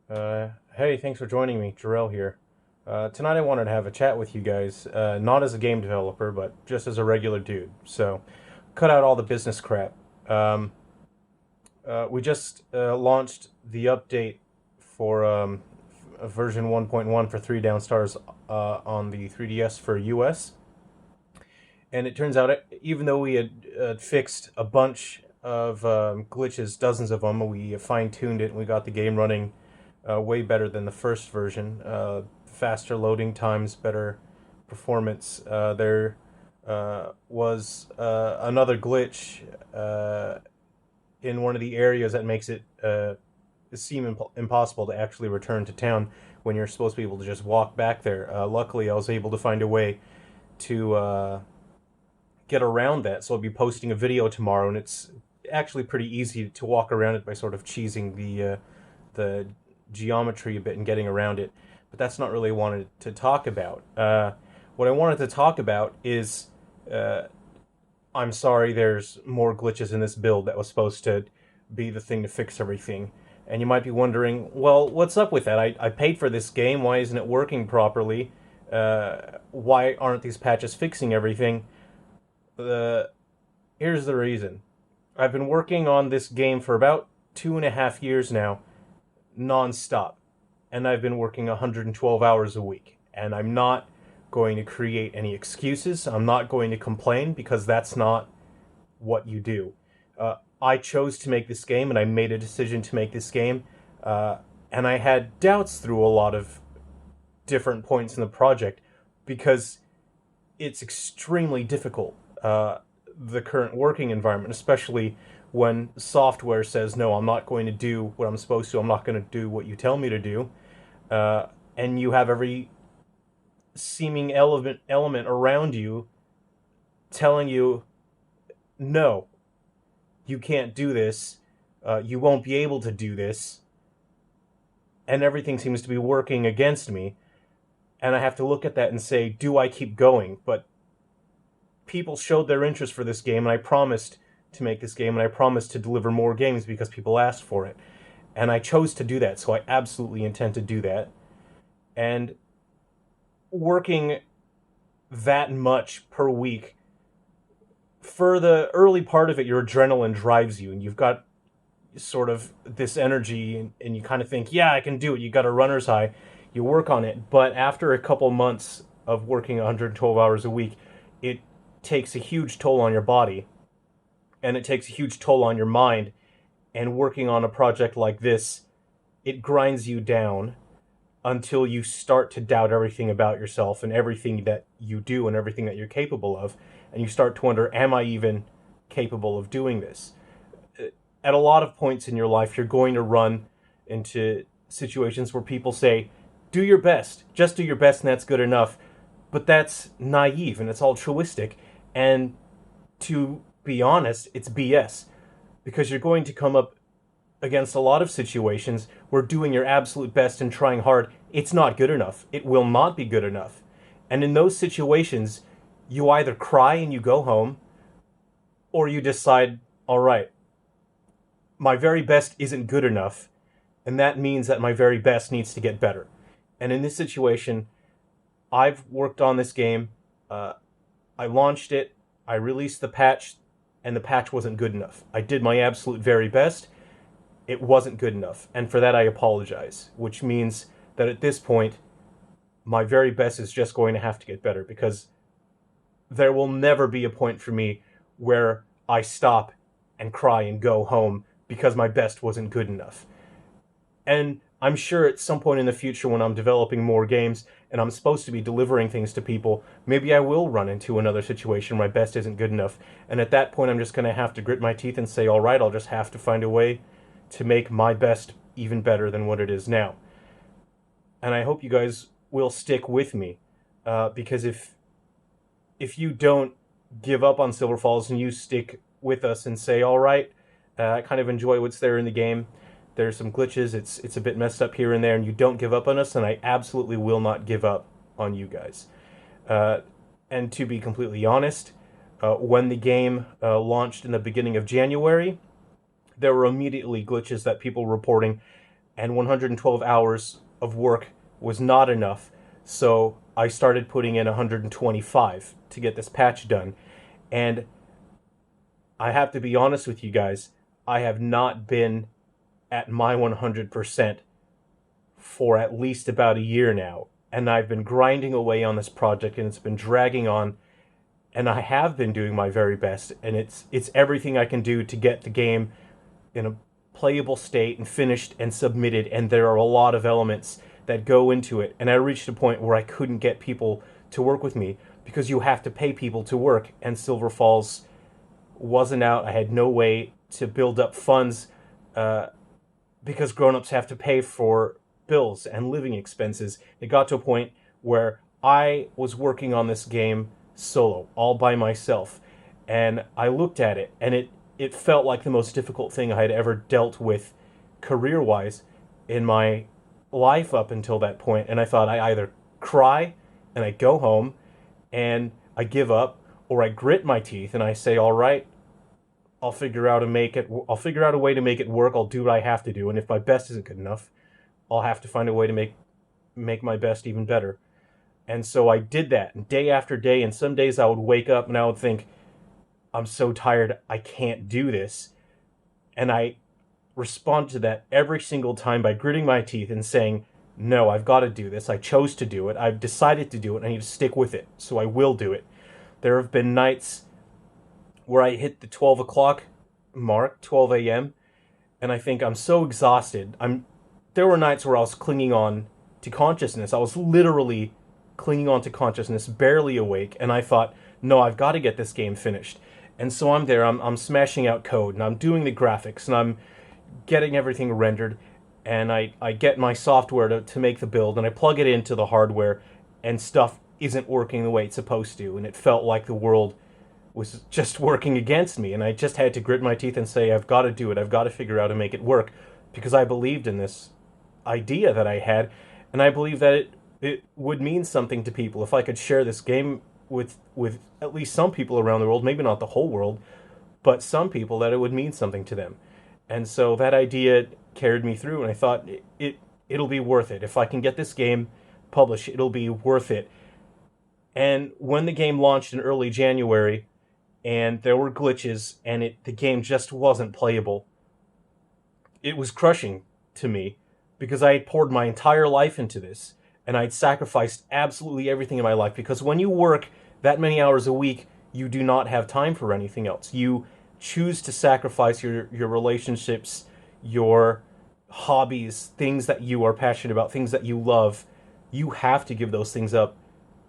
Hey, thanks for joining me. Jerrel here. Tonight I wanted to have a chat with you guys, not as a game developer, but just as a regular dude. So, cut out all the business crap. Um, we just launched the update for version 1.1 for 3 down stars on the 3DS for US. And it turns out, even though we had fixed a bunch of glitches, dozens of them, we fine tuned it and we got the game running way better than the first version. Faster loading times, better performance. There was another glitch in one of the areas that makes it seem impossible to actually return to town when you're supposed to be able to just walk back there. Luckily, I was able to find a way to get around that, so I'll be posting a video tomorrow, and it's actually pretty easy to walk around it by sort of cheesing the geometry a bit and getting around it. But that's not really what I wanted to talk about. What I wanted to talk about is uh, I'm sorry there's more glitches in this build that was supposed to be the thing to fix everything. And you might be wondering, well, what's up with that? I paid for this game. Why isn't it working properly? Why aren't these patches fixing everything? The Here's the reason. I've been working on this game for about 2.5 years now, non-stop, and I've been working 112 hours a week. And I'm not going to create any excuses. I'm not going to complain because that's not what you do. I chose to make this game, and I made a decision to make this game, and I had doubts through a lot of different points in the project because it's extremely difficult. The current working environment, especially when software says, no, I'm not going to do what I'm supposed to, I'm not going to do what you tell me to do, and you have every seeming element around you telling you, no, you can't do this, you won't be able to do this, and everything seems to be working against me, and I have to look at that and say, do I keep going? But people showed their interest for this game, and I promised to make this game, and I promised to deliver more games because people asked for it. And I chose to do that, so I absolutely intend to do that. And working that much per week, for the early part of it, your adrenaline drives you, and you've got sort of this energy, and you kind of think, yeah, I can do it. You got a runner's high. You work on it. But after a couple months of working 112 hours a week, it takes a huge toll on your body, and it takes a huge toll on your mind. And working on a project like this, it grinds you down until you start to doubt everything about yourself and everything that you do and everything that you're capable of, and you start to wonder, am I even capable of doing this? At a lot of points in your life, you're going to run into situations where people say, do your best, just do your best, and that's good enough. But that's naive and it's altruistic. And to be honest, it's BS, because you're going to come up against a lot of situations where doing your absolute best and trying hard, it's not good enough. It will not be good enough. And in those situations, you either cry and you go home, or you decide, all right, my very best isn't good enough, and that means that my very best needs to get better. And in this situation, I've worked on this game. I launched it. I released the patch, and the patch wasn't good enough. I did my absolute very best. It wasn't good enough, and for that I apologize. Which means that at this point, my very best is just going to have to get better, because there will never be a point for me where I stop and cry and go home because my best wasn't good enough. And I'm sure at some point in the future, when I'm developing more games and I'm supposed to be delivering things to people, maybe I will run into another situation where my best isn't good enough. And at that point, I'm just going to have to grit my teeth and say, all right, I'll just have to find a way to make my best even better than what it is now. And I hope you guys will stick with me, because if you don't give up on Silver Falls and you stick with us and say, all right, I kind of enjoy what's there in the game, there's some glitches, it's a bit messed up here and there, and you don't give up on us, and I absolutely will not give up on you guys. And to be completely honest, when the game launched in the beginning of January, there were immediately glitches that people were reporting, and 112 hours of work was not enough. So I started putting in 125 to get this patch done. And I have to be honest with you guys, I have not been at my 100% for at least about a year now. And I've been grinding away on this project and it's been dragging on, and I have been doing my very best, and it's everything I can do to get the game in a playable state and finished and submitted, and there are a lot of elements that go into it. And I reached a point where I couldn't get people to work with me because you have to pay people to work, and Silver Falls wasn't out. I had no way to build up funds because grown-ups have to pay for bills and living expenses. It got to a point where I was working on this game solo, all by myself, and I looked at it, and it felt like the most difficult thing I had ever dealt with career-wise in my life up until that point. And I thought, I either cry and I go home and I give up, or I grit my teeth and I say, all right, I'll figure out a way to make it work. I'll do what I have to do, and if my best isn't good enough, I'll have to find a way to make my best even better. And so I did that, and day after day, and some days I would wake up and I would think, I'm so tired, I can't do this. And I respond to that every single time by gritting my teeth and saying, no, I've got to do this. I chose to do it. I've decided to do it. I need to stick with it. So I will do it. There have been nights where I hit the 12 o'clock mark, 12 a.m., and I think I'm so exhausted. There were nights where I was clinging on to consciousness. I was literally clinging on to consciousness, barely awake, and I thought, no, I've got to get this game finished. And so I'm there, I'm smashing out code, and I'm doing the graphics, and I'm getting everything rendered, and I get my software to make the build, and I plug it into the hardware, and stuff isn't working the way it's supposed to, and it felt like the world was just working against me, and I just had to grit my teeth and say, I've got to do it, I've got to figure out how to make it work, because I believed in this idea that I had, and I believe that it would mean something to people if I could share this game with at least some people around the world, maybe not the whole world, but some people, that it would mean something to them. And so that idea carried me through, and I thought it'll be worth it. If I can get this game published, it'll be worth it. And when the game launched in early January, and there were glitches, and the game just wasn't playable, it was crushing to me, because I had poured my entire life into this, and I'd sacrificed absolutely everything in my life, because when you work that many hours a week, you do not have time for anything else. You choose to sacrifice your relationships, your hobbies, things that you are passionate about, things that you love. You have to give those things up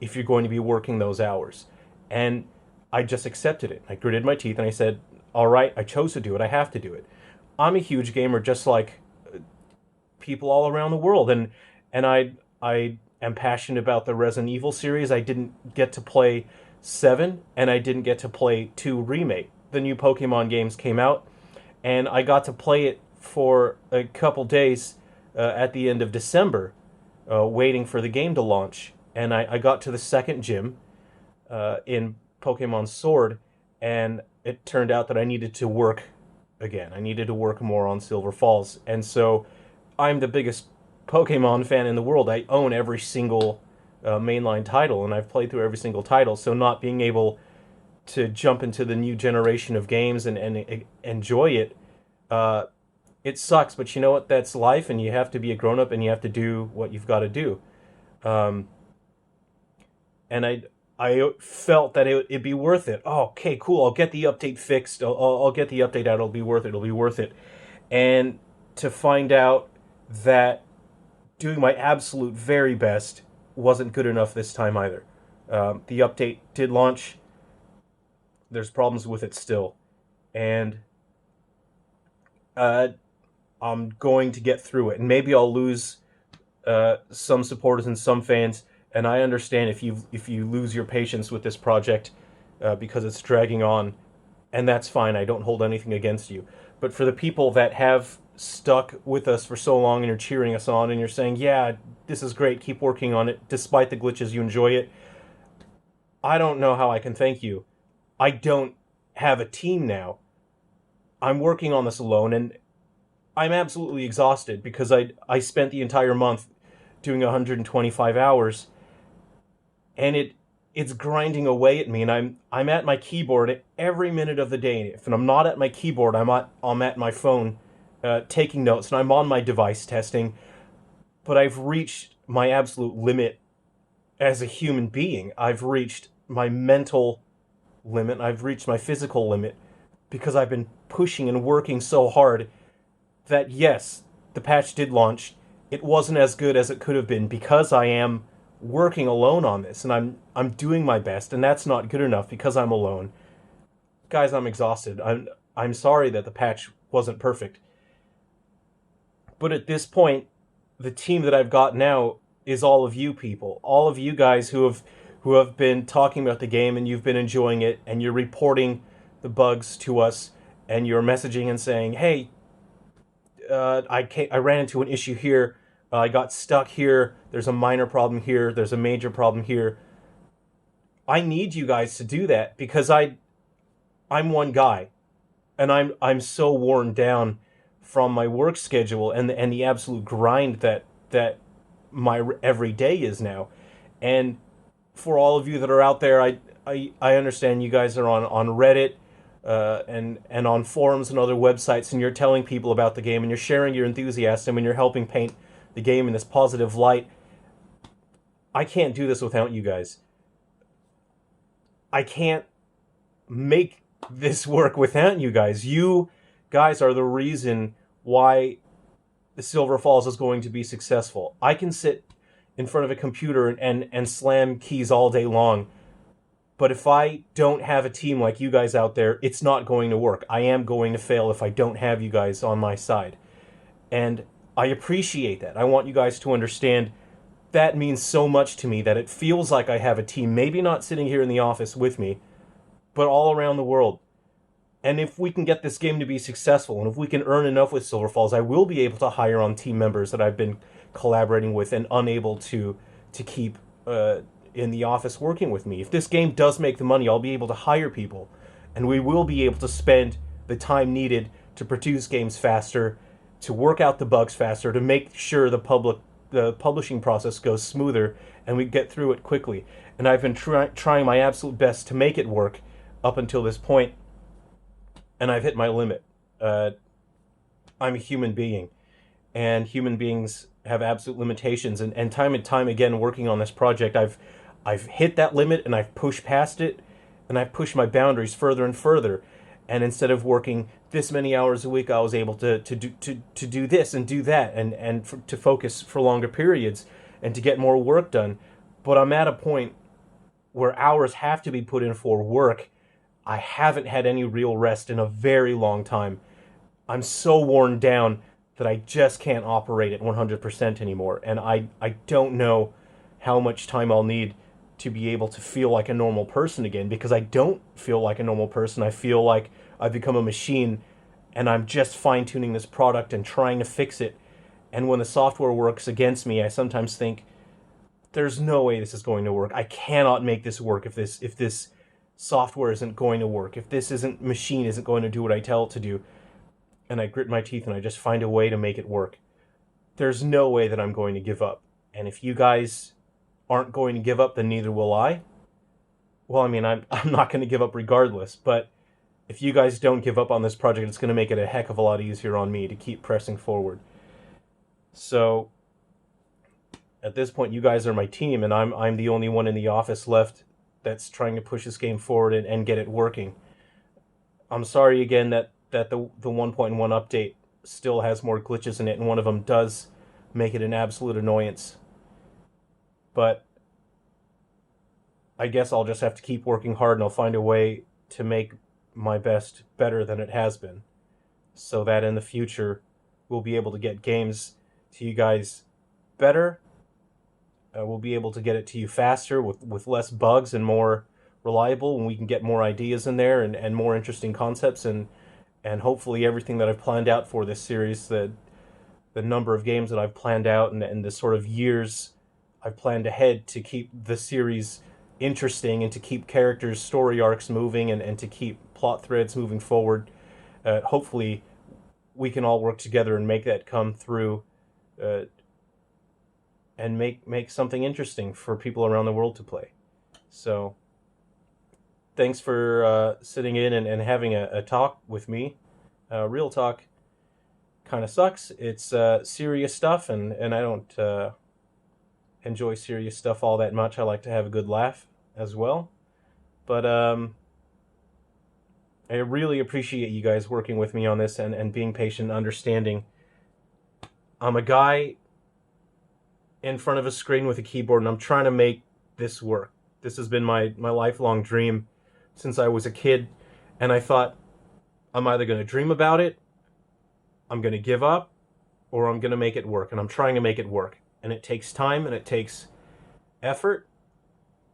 if you're going to be working those hours. And I just accepted it. I gritted my teeth and I said, all right, I chose to do it. I have to do it. I'm a huge gamer, just like people all around the world. And I am passionate about the Resident Evil series. I didn't get to play 7, and I didn't get to play 2 Remake. The new Pokemon games came out, and I got to play it for a couple days at the end of December, waiting for the game to launch. And I got to the second gym in Pokemon Sword, and it turned out that I needed to work again. I needed to work more on Silver Falls. And so I'm the biggest Pokemon fan in the world. I own every single mainline title, and I've played through every single title. So not being able to jump into the new generation of games and enjoy it, it sucks. But you know what? That's life, and you have to be a grown-up, and you have to do what you've got to do. And I felt that it'd be worth it. Oh, okay, cool. I'll get the update fixed. I'll get the update out. It'll be worth it. It'll be worth it. And to find out that doing my absolute very best wasn't good enough this time either. The update did launch. There's problems with it still. And I'm going to get through it. And maybe I'll lose some supporters and some fans. And I understand if you lose your patience with this project because it's dragging on. And that's fine. I don't hold anything against you. But for the people that have stuck with us for so long and you're cheering us on and you're saying, yeah, this is great, keep working on it, despite the glitches, you enjoy it, I don't know how I can thank you. I don't have a team now. I'm working on this alone, and I'm absolutely exhausted because I spent the entire month doing 125 hours, and it's grinding away at me, and I'm at my keyboard every minute of the day. If I'm not at my keyboard, I'm at my phone, taking notes, and I'm on my device testing. But I've reached my absolute limit as a human being. I've reached my mental limit. I've reached my physical limit because I've been pushing and working so hard that yes, the patch did launch. It wasn't as good as it could have been because I am working alone on this, and I'm doing my best, and that's not good enough because I'm alone. Guys, I'm exhausted. I'm sorry that the patch wasn't perfect. But at this point, the team that I've got now is all of you people. All of you guys who have been talking about the game and you've been enjoying it, and you're reporting the bugs to us, and you're messaging and saying, "Hey, I ran into an issue here. I got stuck here. There's a minor problem here. There's a major problem here." I need you guys to do that because I'm one guy, and I'm so worn down from my work schedule and the absolute grind that my every day is now. And for all of you that are out there, I understand you guys are on Reddit, and on forums and other websites, and you're telling people about the game, and you're sharing your enthusiasm, and you're helping paint the game in this positive light. I can't do this without you guys. I can't make this work without you guys. You guys are the reason why the Silver Falls is going to be successful. I can sit in front of a computer and slam keys all day long, but if I don't have a team like you guys out there, it's not going to work. I am going to fail if I don't have you guys on my side. And I appreciate that. I want you guys to understand that means so much to me, that it feels like I have a team, maybe not sitting here in the office with me, but all around the world. And if we can get this game to be successful, and if we can earn enough with Silver Falls, I will be able to hire on team members that I've been collaborating with and unable to keep in the office working with me. If this game does make the money, I'll be able to hire people, and we will be able to spend the time needed to produce games faster, to work out the bugs faster, to make sure the publishing process goes smoother, and we get through it quickly. And I've been trying my absolute best to make it work up until this point, and I've hit my limit. I'm a human being, and human beings have absolute limitations. And time again, working on this project, I've hit that limit, and I've pushed past it, and I've pushed my boundaries further and further. And instead of working this many hours a week, I was able to do this and do that, and to focus for longer periods and to get more work done. But I'm at a point where hours have to be put in for work. I haven't had any real rest in a very long time. I'm so worn down that I just can't operate at 100% anymore. And I don't know how much time I'll need to be able to feel like a normal person again, because I don't feel like a normal person. I feel like I've become a machine, and I'm just fine-tuning this product and trying to fix it. And when the software works against me, I sometimes think, there's no way this is going to work. I cannot make this work if this software isn't going to work. If this machine isn't going to do what I tell it to do. And I grit my teeth and I just find a way to make it work. There's no way that I'm going to give up. And if you guys aren't going to give up, then neither will I. Well, I mean, I'm not going to give up regardless, but if you guys don't give up on this project, it's going to make it a heck of a lot easier on me to keep pressing forward. So at this point, you guys are my team, and I'm the only one in the office left that's trying to push this game forward and get it working. I'm sorry again that the 1.1 update still has more glitches in it, and one of them does make it an absolute annoyance. But I guess I'll just have to keep working hard, and I'll find a way to make my best better than it has been, so that in the future we'll be able to get games to you guys better. We'll be able to get it to you faster with less bugs and more reliable, and we can get more ideas in there and more interesting concepts, and hopefully everything that I've planned out for this series, the number of games that I've planned out, and the sort of years I've planned ahead to keep the series interesting and to keep characters' story arcs moving and to keep plot threads moving forward. Hopefully we can all work together and make that come through, and make something interesting for people around the world to play. So thanks for sitting in and having a talk with me. Real talk kind of sucks. It's serious stuff, and I don't enjoy serious stuff all that much. I like to have a good laugh as well. But I really appreciate you guys working with me on this and being patient and understanding. I'm a guy in front of a screen with a keyboard, and I'm trying to make this work. This has been my lifelong dream since I was a kid, and I thought, I'm either going to dream about it, I'm going to give up, or I'm going to make it work. And I'm trying to make it work. And it takes time, and it takes effort,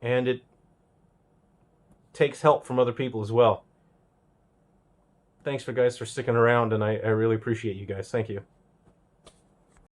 and it takes help from other people as well. Thanks for sticking around, and I really appreciate you guys. Thank you.